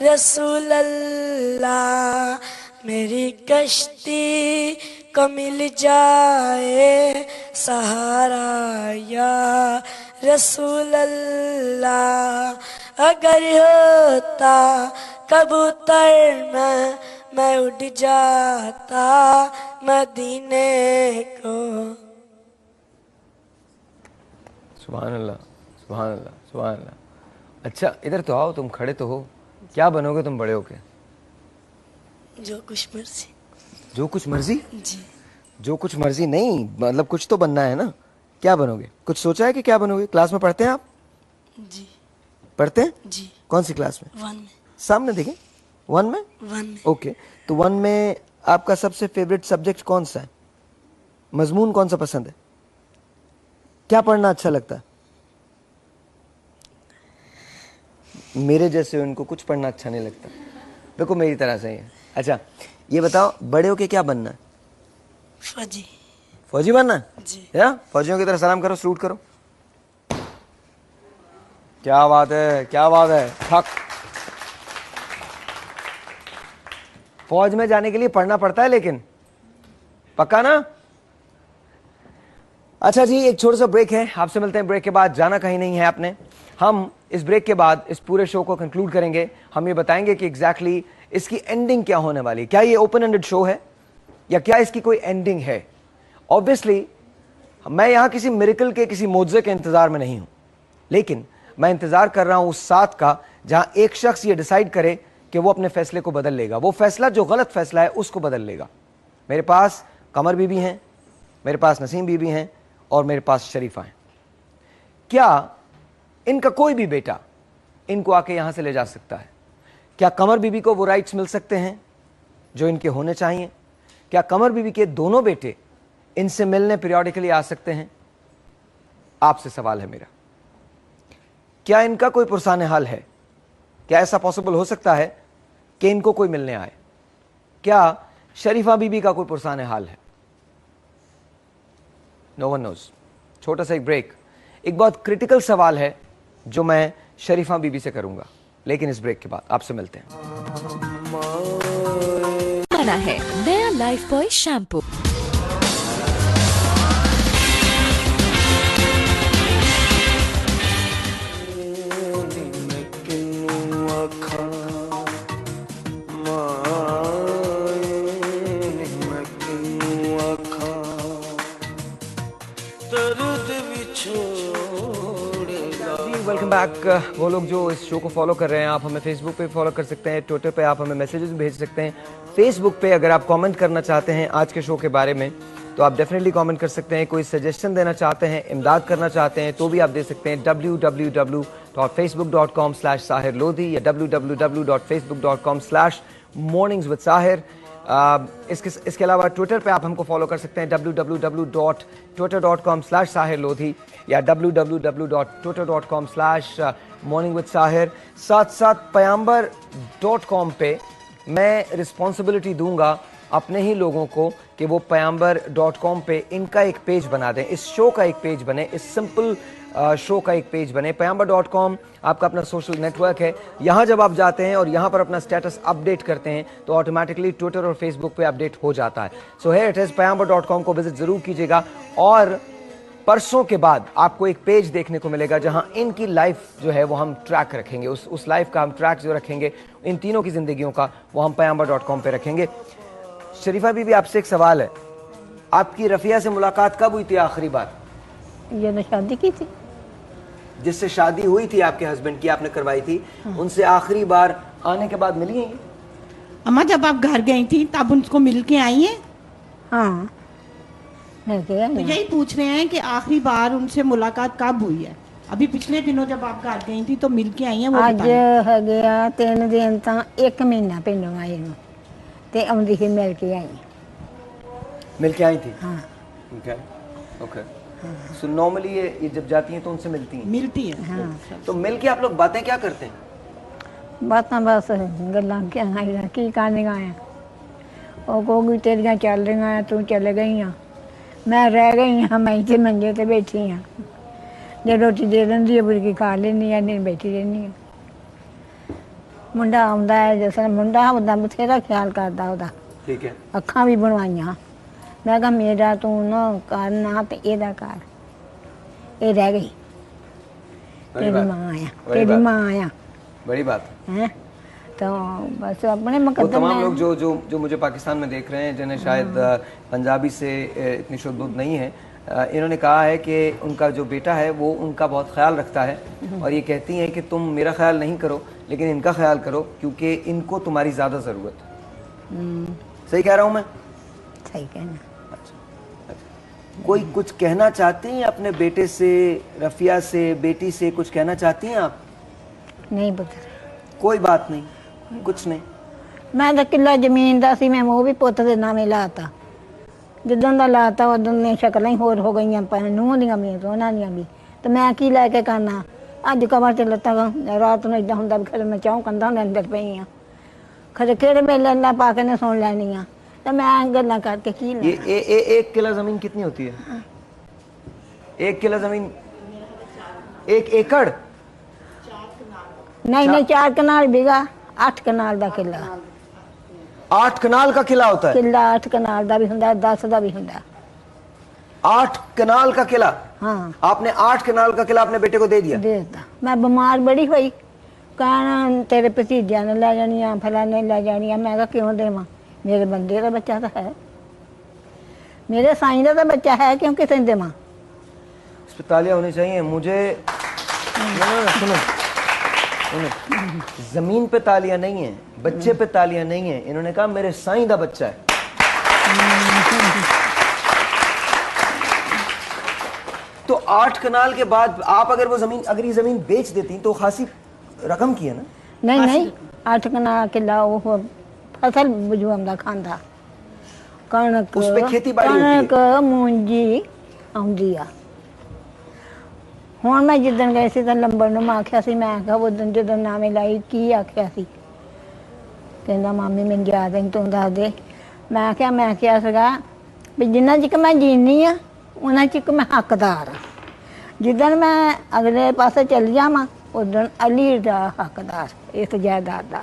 रसूल अल्लाह। मेरी कश्ती को मिल जाए सहारा या रसूल अल्लाह। अगर होता कबूतर मैं उड़ जाता मदीने को। सुभान अल्लाह, सुभान अल्लाह, सुभान अल्लाह। अच्छा, इधर तो आओ, तुम खड़े तो हो, क्या बनोगे तुम बड़े होके? जो कुछ मर्जी। जो कुछ मर्जी? जी। जो कुछ मर्जी नहीं, मतलब कुछ तो बनना है ना। क्या बनोगे? कुछ सोचा है कि क्या बनोगे? क्लास में पढ़ते हैं आप? जी। पढ़ते हैं? जी। कौन सी क्लास में? 1 में। सामने देखें। 1 में? 1 में। ओके, तो 1 में आपका सबसे फेवरेट सब्जेक्ट कौन सा है? मजमून कौन सा पसंद है? क्या पढ़ना अच्छा लगता है? मेरे जैसे उनको कुछ पढ़ना अच्छा नहीं लगता, देखो मेरी तरह से ही है। अच्छा, ये बताओ, बड़े होके क्या बनना है? फौजी। फौजी बनना है? जी। या फौजियों की तरह सलाम करो, सलूट करो। क्या बात है, क्या बात है। हक। फौज में जाने के लिए पढ़ना पड़ता है, लेकिन पक्का ना? अच्छा जी, एक छोटा सा ब्रेक है, आपसे मिलते हैं ब्रेक के बाद। जाना कहीं नहीं है आपने। हम इस ब्रेक के बाद इस पूरे शो को कंक्लूड करेंगे। हम ये बताएंगे कि एग्जैक्टली इसकी एंडिंग क्या होने वाली है। क्या ये ओपन एंडेड शो है या क्या इसकी कोई एंडिंग है? ऑब्वियसली मैं यहां किसी मिरेकल के, किसी मोज़े के इंतजार में नहीं हूं, लेकिन मैं इंतजार कर रहा हूं उस साथ का जहां एक शख्स ये डिसाइड करे कि वो अपने फैसले को बदल लेगा। वो फैसला जो गलत फैसला है उसको बदल लेगा। मेरे पास कमर बीबी हैं, मेरे पास नसीम बीबी हैं और मेरे पास शरीफा हैं। क्या इनका कोई भी बेटा इनको आके यहां से ले जा सकता है? क्या कमर बीबी को वो राइट्स मिल सकते हैं जो इनके होने चाहिए? क्या कमर बीबी के दोनों बेटे इनसे मिलने पीरियोडिकली आ सकते हैं? आपसे सवाल है मेरा, क्या इनका कोई पुरसाने हाल है? क्या ऐसा पॉसिबल हो सकता है कि इनको कोई मिलने आए? क्या शरीफा बीबी का कोई पुरसाने हाल है? No one knows. छोटा सा एक ब्रेक, एक बहुत क्रिटिकल सवाल है जो मैं शरीफा बीबी से करूंगा, लेकिन इस ब्रेक के बाद आपसे मिलते हैं। बना है नया life boy shampoo. Welcome back. वो लोग जो इस शो को फॉलो कर रहे हैं, आप हमें फेसबुक पे फॉलो कर सकते हैं, ट्विटर पे आप हमें मैसेजेस भेज सकते हैं। फेसबुक पे अगर आप कमेंट करना चाहते हैं आज के शो के बारे में तो आप डेफिनेटली कमेंट कर सकते हैं। कोई सजेशन देना चाहते हैं, इमदाद करना चाहते हैं तो भी आप दे सकते हैं। www.facebook.com/साहिर लोधी या www.facebook.com/morningswithsahir। इसके अलावा ट्विटर पे आप हमको फॉलो कर सकते हैं www.twitter.com/साहिर लोधी या www.twitter.com/morningswithsahir। साथ साथ पैगंबर.com पे मैं रिस्पॉन्सिबिलिटी दूंगा अपने ही लोगों को कि वो payanbar.com पे इनका एक पेज बना दें, इस शो का एक पेज बने, इस सिंपल शो का एक पेज बने। payanbar.com आपका अपना सोशल नेटवर्क है। यहाँ जब आप जाते हैं और यहाँ पर अपना स्टेटस अपडेट करते हैं तो ऑटोमेटिकली ट्विटर और फेसबुक पे अपडेट हो जाता है। So here it is, payanbar.com को विजिट जरूर कीजिएगा। और परसों के बाद आपको एक पेज देखने को मिलेगा जहां इनकी लाइफ जो है वो हम ट्रैक रखेंगे, उस लाइफ का हम ट्रैक जो रखेंगे, इन तीनों की जिंदगियों का, वो हम payanbar.com पे रखेंगे। शरीफा बीबी, आपसे एक सवाल है, आपकी रफिया से मुलाकात कब हुई थी आखिरी बार? ये ने शादी की थी, जिससे शादी हुई थी आपके हस्बैंड की, आपने करवाई थी, उनसे आखिरी बार आने के बाद मिली हैं? अम्मा जब आप घर गई थी तब उनको मिल के आई हैं? हाँ तो यही पूछ रहे हैं कि आखिरी बार उनसे मुलाकात कब हुई है? अभी पिछले दिनों जब आप घर गई थी तो मिल के आई हैं? वो अज है गया 3 दिन तो 1 महीना पिंडों आई नूं ते आउंदी ही मिल के आई। मिल के आई थी? हाँ। Okay okay. सो नॉर्मली ये जब जाती हैं तो उनसे मिलती हैं? मिलती हैं। हाँ। तो मिल के आप लोग बातें क्या करते हैं? बातें बस गल्लां क्या की करनी आया, वो कहोगी तेरियां चल रही हैं, तू चले गई हाँ, मैं रह गई हाँ, मैं इतने मंजे ते बैठी हाँ, जो रोटी दे देंदी है बुरकी खा लेनी है, नहीं बैठी रहनी है। मुंडा आउंदा है, जिस मुंडा उदा बथेरा ख्याल करता उदा, ठीक है, अखां भी बनवाइयां। मैं कहा मेरा तू ना कर ना ते एदा कर, ये रह गई, तेरी माँ आया, तेरी माँ आया, बड़ी बात है। तो बस अपने वो मुकद्दम तमाम लोग जो मुझे पाकिस्तान में देख रहे हैं, जिन्हें शायद पंजाबी से इतनी शुद्ध नहीं है, इन्होंने कहा है कि उनका जो बेटा है वो उनका बहुत ख्याल रखता है, और ये कहती हैं कि तुम मेरा ख्याल नहीं करो लेकिन इनका ख्याल करो क्योंकि इनको तुम्हारी ज़्यादा ज़रूरत है। सही कह रहा हूँ मैं? सही कहना। अच्छा। कोई कुछ कहना चाहती हैं अपने बेटे से, रफिया से, बेटी से कुछ कहना चाहती हैं आप? नहीं पुत्र, कोई बात नहीं, कुछ नहीं। मैं तो किला जमीन दा सी, मैं वो भी पुत दे नामे लाता, जिदन दा लाता उदन ने शक्लां ही होर हो गईयां, नूंह दियां भी तो उन्हां दियां भी, तो मैं की लैके करना। अज कवर ते लत्तां रात नूं इदां हुंदा खरे मैं चाहूं कंधां दे अंदर पई हाँ, खरे किहड़े मेले अल्लाह पा के ने सुन लैनियां, तो मैं गल्लां करके की लेना। ये 1 किला जमीन कितनी होती है? 1 किला जमीन 1 एकड़? नहीं 4 कनाल बीघा, 8 कनाल दा किला। 8 कनाल का किला होता है? किला 8 कनाल दा भी हुंदा, 10 दा भी हुंदा। 8 कनाल का किला? हाँ। आपने 8 कनाल का किला अपने बेटे को दे दिया? दे दिया। मैं बीमार बड़ी हुई, कहना तेरे भतीजिया ने लै जानिया, फलाने लै जानिया। मैं कहा क्यों देवां, मेरे बंदे का बच्चा तो है, मेरे साईं का तो बच्चा है, क्यों किसे देवां? इस पे तालियां होनी चाहिए। मुझे सुनो, जमीन पे तालियां नहीं है, बच्चे पे तालियां नहीं है। इन्होंने कहा मेरे साईं दा बच्चा है। तो 8 कनाल के बाद आप अगर वो जमीन, अगर ये जमीन बेच देती तो खासी रकम की है ना? नहीं 8 कनाल किला वो फसल बुझुआंदा खांदा, कणक, उस पे खेती बाड़ी होती है? कणक मूंजी आउंदी आ। हुण मैं जिदन गए सी तो लंबड़ नूं आख्या सी, मैं कहा उदन जदों नावे लाई की आख्या सी, कहंदा मामी मैनूं याद नहीं, तूं दस दे। मैं क्या सीगा भी जिन्ना चिक मैं जीनी आ उन्ना चिक मैं हकदार हाँ, जिदन मैं अगले पासे चली जावां उदन अली दा हकदार इस जायदाद दा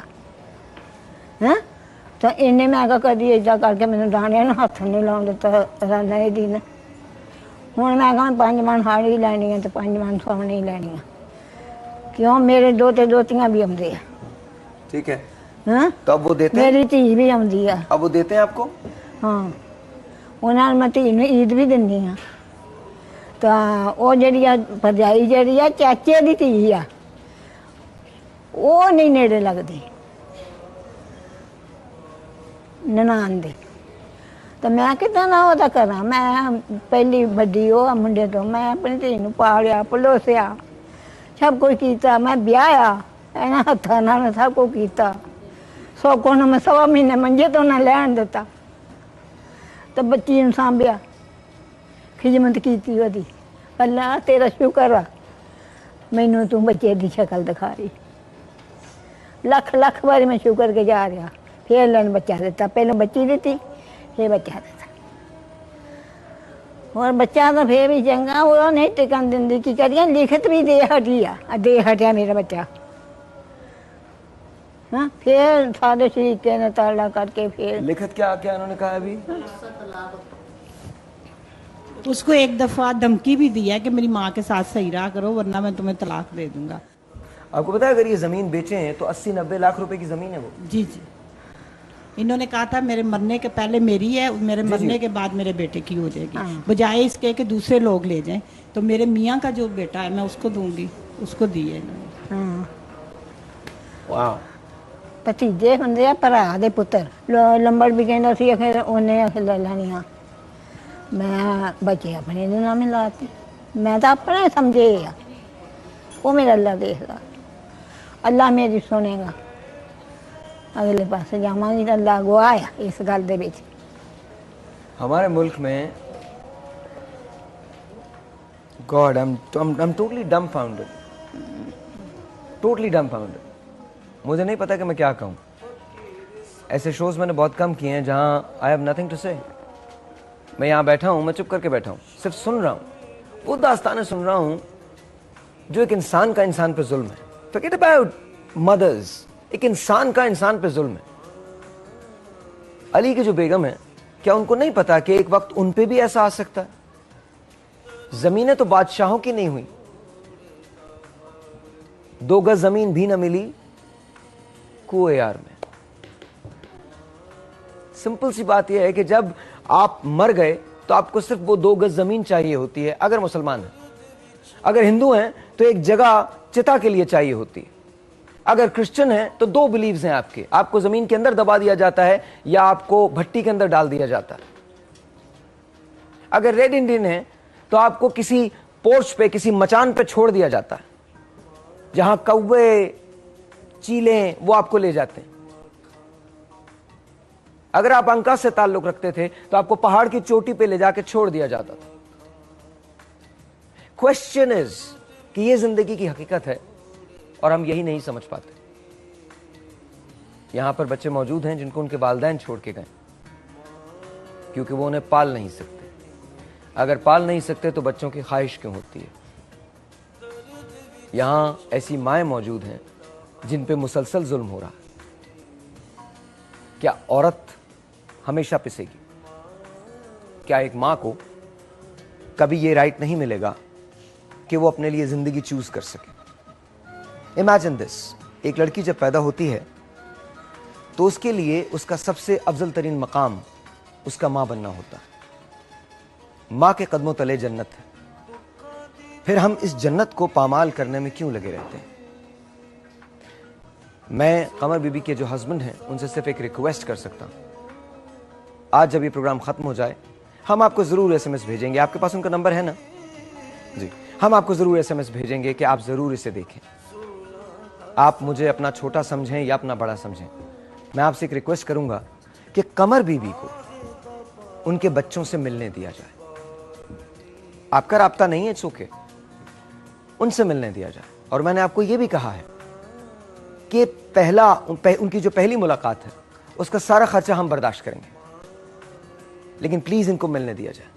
है। तो इन्हें मैं कहा कभी इदा करके मैंने दाणियां नूं हत्थ नहीं लाउण दित्ता नए दिन। हुण मैं कहा 5 मन हाड़ी लैनी है तो 5 मन सोने ही लैनी है, क्यों मेरे दोते दोतियां भी आउंदे आ। ठीक है, हाँ तो अब वो देते हैं? मेरी धी भी आउंदी आ। अब वो देते हैं आपको? हाँ, उन्हां मैं धी नूं ईद भी दिंदी हाँ। तो वो जिहड़ी आ भरजाई जिहड़ी आ चाचे दी धी आ, वो नहीं नेड़े लगदी ननान दे। तो मैं कितना ना ओहदा करा, मैं पहली वड्डी वो मुंडे तो मैं अपनी धी नूं पालिया पलोसिया, सब कुछ किया, मैं ब्याया इन्हां हत्थां नाल सब कुछ किया। सौको नूं मैं 1.25 महीने मंजे तो ना लैण दिता, तो बच्ची नूं सांभिया, खिदमत की ओहदी। अल्लाह तेरा शुक्र आ मैनू तू बच्चे की शक्ल दिखा रही, लख लख बारी मैं शुक्र गुजार आ। फिर लैन बच्चा दिता, पहले बच्ची दी फिर बच्चा था और बच्चा तो फिर भी चंगा वो नहीं टिकन दिंदी की करिए लिखत भी दे हटिया मेरा बच्चा। हाँ फिर सारे तरीके ने ताला करके फिर लिखत क्या क्या उन्होंने कहा अभी? उसको एक दफा धमकी भी दी है कि मेरी माँ के साथ सही रहा करो वरना मैं तुम्हें तलाक दे दूंगा। आपको पता है अगर ये जमीन बेचे हैं तो 80-90 लाख रुपए की जमीन है वो। जी जी, इन्होंने कहा था मेरे मरने के पहले मेरी है, मेरे मरने के बाद मेरे बेटे की हो जाएगी, बजाय इसके कि दूसरे लोग ले जाएं। तो मेरे मियाँ का जो बेटा है मैं उसको दूंगी, उसको दी है इन्होंने। वाह। भतीजे होंगे भरा दे पुत्र लंबड़ भी कहना सी आखिर उन्हें आखिर ले लैनियां मैं बच्चे अपने दे नाम लाते मैं तो अपने समझे आ वो मेरा अल्लाह देखदा अल्लाह मेरी सुनेगा अगले पासे जावांगी तो अल्लाह गवाह है इस गल दे विच। हमारे मुल्क में God I'm totally dumbfounded, totally dumbfounded। मुझे नहीं पता कि मैं क्या कहूँ। ऐसे शोज मैंने बहुत कम किए हैं जहाँ आई हैव नथिंग टू से। मैं यहाँ बैठा हूँ, मैं चुप करके बैठा हूँ, सिर्फ सुन रहा हूँ, वो दास्तानें सुन रहा हूँ जो एक इंसान का इंसान पे जुल्म है। Forget about mothers, एक इंसान का इंसान पे जुल्म है। अली की जो बेगम है, क्या उनको नहीं पता कि एक वक्त उन पे भी ऐसा आ सकता है? जमीनें तो बादशाहों की नहीं हुई, 2 गज जमीन भी न मिली कुएं यार में। सिंपल सी बात यह है कि जब आप मर गए तो आपको सिर्फ वो 2 गज जमीन चाहिए होती है अगर मुसलमान है। अगर हिंदू हैं तो एक जगह चिता के लिए चाहिए होती है। अगर क्रिश्चियन है तो 2 बिलीव्स हैं आपके, आपको जमीन के अंदर दबा दिया जाता है या आपको भट्टी के अंदर डाल दिया जाता है। अगर रेड इंडियन है तो आपको किसी पोर्च पे, किसी मचान पे छोड़ दिया जाता है जहां कौवे चीलें वो आपको ले जाते हैं। अगर आप अंका से ताल्लुक रखते थे तो आपको पहाड़ की चोटी पे ले जाके छोड़ दिया जाता था। क्वेश्चन इज कि ये जिंदगी की हकीकत है और हम यही नहीं समझ पाते। यहां पर बच्चे मौजूद हैं जिनको उनके वालिदैन छोड़ के गए क्योंकि वो उन्हें पाल नहीं सकते। अगर पाल नहीं सकते तो बच्चों की ख्वाहिश क्यों होती है? यहां ऐसी माएं मौजूद हैं जिन पे मुसलसल जुल्म हो रहा है। क्या औरत हमेशा पिसेगी? क्या एक मां को कभी ये राइट नहीं मिलेगा कि वो अपने लिए जिंदगी चूज कर सके? इमेजिन दिस, एक लड़की जब पैदा होती है तो उसके लिए उसका सबसे अफजल तरीन मकाम उसका मां बनना होता है। मां के कदमों तले जन्नत है। फिर हम इस जन्नत को पामाल करने में क्यों लगे रहते हैं? मैं कमर बीबी के जो हस्बैंड हैं उनसे सिर्फ एक रिक्वेस्ट कर सकता हूं, आज जब ये प्रोग्राम खत्म हो जाए हम आपको जरूर एसएमएस भेजेंगे। आपके पास उनका नंबर है ना जी? हम आपको जरूर एसएमएस भेजेंगे कि आप जरूर इसे देखें। आप मुझे अपना छोटा समझें या अपना बड़ा समझें, मैं आपसे एक रिक्वेस्ट करूंगा कि कमर बीबी को उनके बच्चों से मिलने दिया जाए। आपका राब्ता नहीं है, इट्स ओके, उनसे मिलने दिया जाए। और मैंने आपको यह भी कहा है कि उनकी जो पहली मुलाकात है उसका सारा खर्चा हम बर्दाश्त करेंगे, लेकिन प्लीज इनको मिलने दिया जाए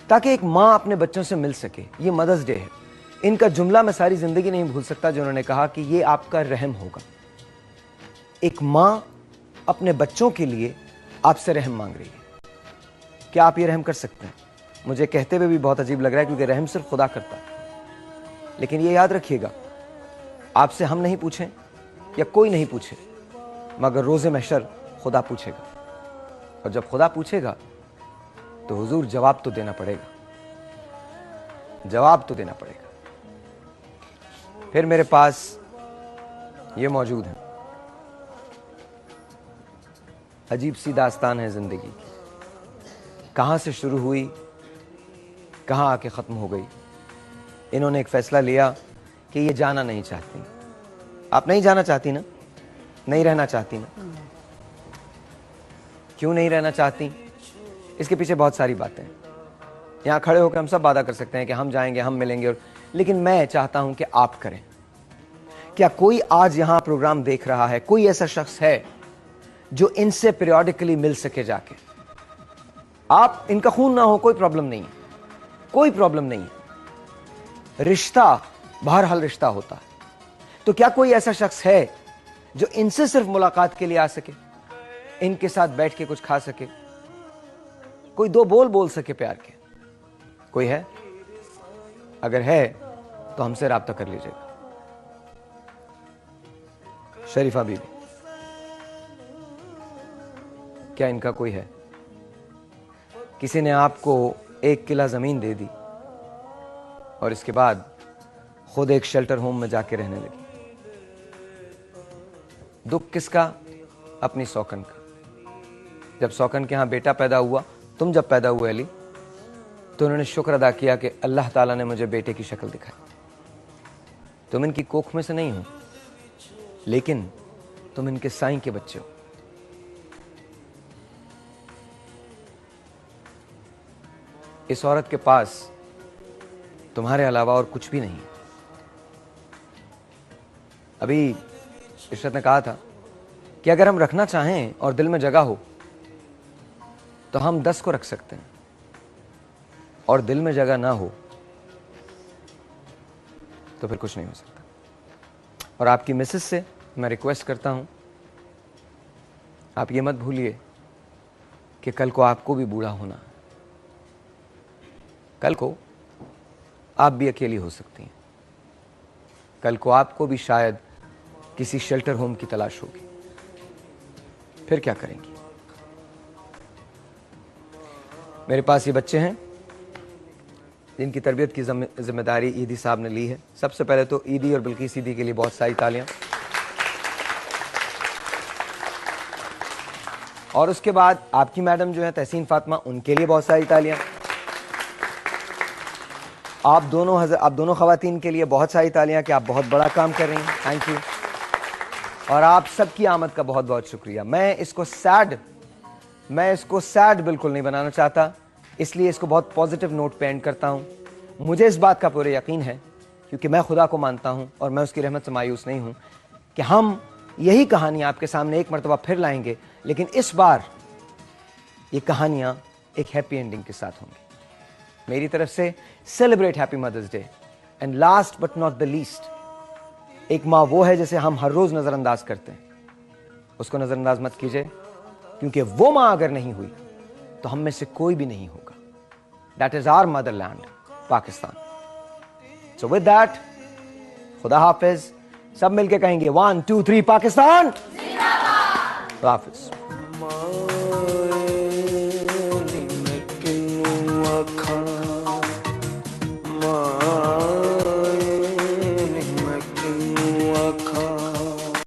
ताकि एक मां अपने बच्चों से मिल सके। ये मदर्स डे है। इनका जुमला मैं सारी जिंदगी नहीं भूल सकता जो उन्होंने कहा कि ये आपका रहम होगा। एक मां अपने बच्चों के लिए आपसे रहम मांग रही है। क्या आप ये रहम कर सकते हैं? मुझे कहते हुए भी बहुत अजीब लग रहा है क्योंकि रहम सिर्फ खुदा करता है। लेकिन ये याद रखिएगा, आपसे हम नहीं पूछें या कोई नहीं पूछे, मगर रोज़े महशर खुदा पूछेगा। और जब खुदा पूछेगा तो हुजूर जवाब तो देना पड़ेगा, जवाब तो देना पड़ेगा। फिर मेरे पास ये मौजूद है, अजीब सी दास्तान है जिंदगी की। कहां से शुरू हुई, कहां आके खत्म हो गई। इन्होंने एक फैसला लिया कि ये जाना नहीं चाहती। आप नहीं जाना चाहती ना? नहीं रहना चाहती ना? क्यों नहीं रहना चाहती? इसके पीछे बहुत सारी बातें हैं। यहां खड़े होकर हम सब वादा कर सकते हैं कि हम जाएंगे, हम मिलेंगे, और लेकिन मैं चाहता हूं कि आप करें। क्या कोई आज यहां प्रोग्राम देख रहा है, कोई ऐसा शख्स है जो इनसे पीरियोडिकली मिल सके जाके? आप इनका खून ना हो कोई प्रॉब्लम नहीं है, कोई प्रॉब्लम नहीं है। रिश्ता बहरहाल रिश्ता होता है। तो क्या कोई ऐसा शख्स है जो इनसे सिर्फ मुलाकात के लिए आ सके, इनके साथ बैठ के कुछ खा सके, कोई दो बोल सके प्यार के? कोई है? अगर है तो हमसे राब्ता कर लीजिएगा। शरीफा बीबी, क्या इनका कोई है? किसी ने आपको 1 किला जमीन दे दी और इसके बाद खुद एक शेल्टर होम में जाके रहने लगी। दुख किसका? अपनी सौकन का। जब सौकन के यहां बेटा पैदा हुआ, तुम जब पैदा हुए अली, तो उन्होंने शुक्र अदा किया कि अल्लाह ताला ने मुझे बेटे की शक्ल दिखाई। तुम इनकी कोख में से नहीं हो, लेकिन तुम इनके साईं के बच्चे हो। इस औरत के पास तुम्हारे अलावा और कुछ भी नहीं है। अभी इशरत ने कहा था कि अगर हम रखना चाहें और दिल में जगह हो तो हम 10 को रख सकते हैं, और दिल में जगह ना हो तो फिर कुछ नहीं हो सकता। और आपकी मिसेस से मैं रिक्वेस्ट करता हूं, आप ये मत भूलिए कि कल को आपको भी बूढ़ा होना है। कल को आप भी अकेली हो सकती हैं। कल को आपको भी शायद किसी शेल्टर होम की तलाश होगी। फिर क्या करेंगी? मेरे पास ये बच्चे हैं जिनकी तरबियत की जिम्मेदारी ईदी साहब ने ली है। सबसे पहले तो ईदी और बिल्किस ईदी के लिए बहुत सारी तालियां। और उसके बाद आपकी मैडम जो है तहसीन फातिमा, उनके लिए बहुत सारी तालियां। आप दोनों खवातीन के लिए बहुत सारी तालियां कि आप बहुत बड़ा काम कर रही हैं। Thank you. और आप सबकी आमद का बहुत बहुत शुक्रिया। मैं इसको सैड बिल्कुल नहीं बनाना चाहता, इसलिए इसको बहुत पॉजिटिव नोट पे एंड करता हूं। मुझे इस बात का पूरा यकीन है, क्योंकि मैं खुदा को मानता हूं और मैं उसकी रहमत से मायूस नहीं हूं, कि हम यही कहानी आपके सामने एक मरतबा फिर लाएंगे, लेकिन इस बार ये कहानियां एक हैप्पी एंडिंग के साथ होंगी। मेरी तरफ से celebrate happy mother's day. And last but not the least, एक माँ वो है जिसे हम हर रोज नजरअंदाज करते हैं, उसको नजरअंदाज मत कीजिए, क्योंकि वो माँ अगर नहीं हुई तो हम में से कोई भी नहीं होगा। That is our motherland, Pakistan. So with that, खुदा हाफिज। सब मिलके कहेंगे 1 2 3 पाकिस्तान जिंदाबाद। खुदा हाफिज।